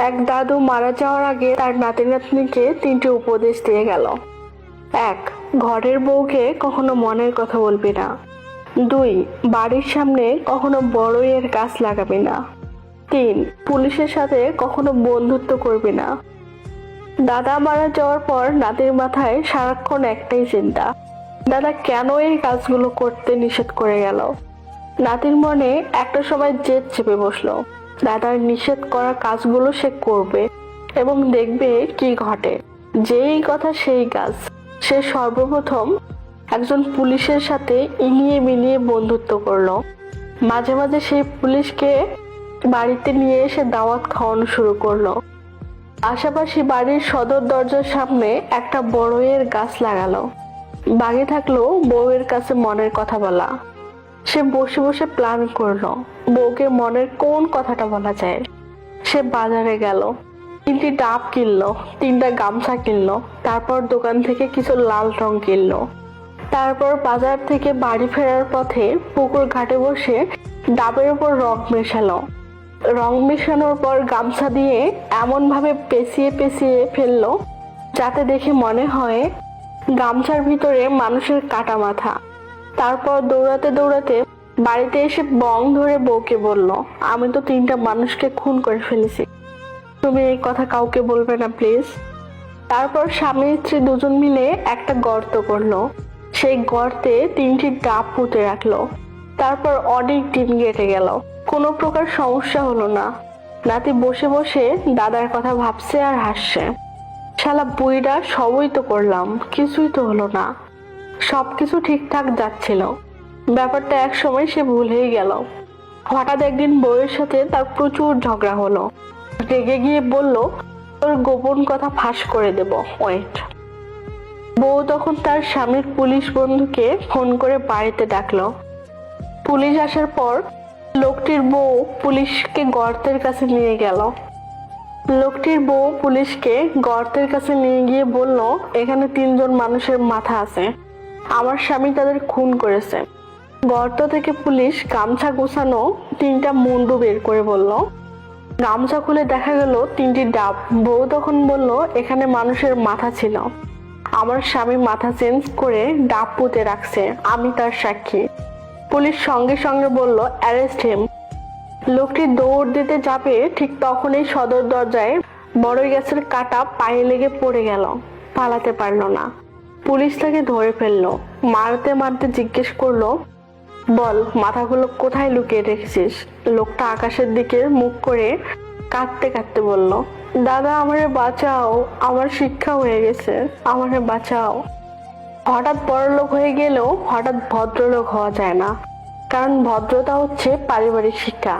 এক দাদু মারা যাওয়ার আগে তার নাতি নাতনিকে 3টে উপদেশ দিয়ে গেল। 1. ঘরের বউকে কখনো মনের কথা বলবি না। 2. বাড়ির সামনে কখনো বড়ইয়ের গাছ লাগাবি না। 3. পুলিশের সাথে কখনো বন্ধুত্ব করবি না। দাদা মারা যাওয়ার পর নাতির মাথায় সারাক্ষণ একটাই চিন্তা, দাদা কেন এই কাজগুলো করতে নিষেধ করে গেল। নাতির মনে একটা সময় জেদ চেপে বসলো, দাদার নিষেধ করা কাজগুলো সে করবে এবং দেখবে কি ঘটে। যেই কথা সেই কাজ। সে সর্বপ্রথম একজন পুলিশের সাথে ইনিয়ে মিলিয়ে বন্ধুত্ব করলো। মাঝে মাঝে সেই পুলিশকে বাড়িতে নিয়ে এসে দাওয়াত খাওয়ানো শুরু করলো। পাশাপাশি বাড়ির সদর দরজার সামনে একটা বড়ইয়ের গাছ লাগালো। বাকি থাকলো বউয়ের কাছে মনের কথা বলা। সে বসে বসে প্ল্যান করলো বউকে মনের কোন কথাটা বলা যায়। সে বাজারে গেল, 3টি ডাব কিনলো, 3টা গামছা কিনলো, তারপর দোকান থেকে কিছু লাল রং কিনলো। তারপর বাজার থেকে বাড়ি ফেরার পথে পুকুর ঘাটে বসে ডাবের উপর রং মেশালো। রং মেশানোর পর গামছা দিয়ে এমন ভাবে পেঁচিয়ে পেঁচিয়ে ফেললো যাতে দেখে মনে হয় গামছার ভিতরে মানুষের কাটা মাথা। তারপর দৌড়াতে দৌড়াতে বাড়িতে এসে বং ধরে বউকে বলল, আমি তো 3টা মানুষকে খুন করে ফেলেছি, তুমি এই কথা কাউকে বলবে না প্লিজ। তারপর স্বামী স্ত্রী দুজন মিলে একটা গর্ত করলো। সেই গর্তে 3টি ডাব পুঁতে রাখলো। তারপর অনেক দিন কেটে গেল, কোনো প্রকার সমস্যা হলো না। নাতি বসে বসে দাদার কথা ভাবছে আর হাসছে। শালা বুইড়া, সবই তো করলাম, কিছুই তো হলো না। সবকিছু ঠিকঠাক যাচ্ছিল, ব্যাপারটা এক সময় সে ভুলেই গেল। হঠাৎ একদিন বউয়ের সাথে তার প্রচুর ঝগড়া হলো। রেগে গিয়ে বলল, তোর গোপন কথা ফাঁস করে দেব, ওয়েট। বউ তখন তার স্বামীর পুলিশ বন্ধুকে ফোন করে বাড়িতে ডাকলো। পুলিশ আসার পর লোকটির বউ পুলিশকে গর্তের কাছে নিয়ে গেল। লোকটির বউ পুলিশকে গর্তের কাছে নিয়ে গিয়ে বলল, এখানে 3জন মানুষের মাথা আছে, আমার স্বামী তাদের খুন করেছে। গর্ত থেকে পুলিশ গামছা গোছানো 3টা মুন্ডু বের করে বলল। গামছা খুলে দেখা গেল 3টি ডাব। বউ তখন বলল, এখানে মানুষের মাথা ছিল, আমার স্বামী মাথা চেঞ্জ করে ডাব পুঁতে রাখছে, আমি তার সাক্ষী। পুলিশ সঙ্গে সঙ্গে বলল, অ্যারেস্ট হিম। লোকটি দৌড় দিতে যাবে, ঠিক তখনই সদর দরজায় বড়ই গাছের কাটা পায়ে লেগে পড়ে গেল, পালাতে পারলো না। পুলিশ তাকে ধরে ফেললো। মারতে মারতে জিজ্ঞেস করলো, বল মাথাগুলো কোথায় লুকিয়ে রেখেছিস। লোকটা আকাশের দিকে মুখ করে কাঁদতে কাঁদতে বলল, দাদা আমারে বাঁচাও, আমার শিক্ষা হয়ে গেছে, আমারে বাঁচাও। হঠাৎ বড়লোক হয়ে গেলেও হঠাৎ ভদ্রলোক হওয়া যায় না, কারণ ভদ্রতা হচ্ছে পারিবারিক শিক্ষা।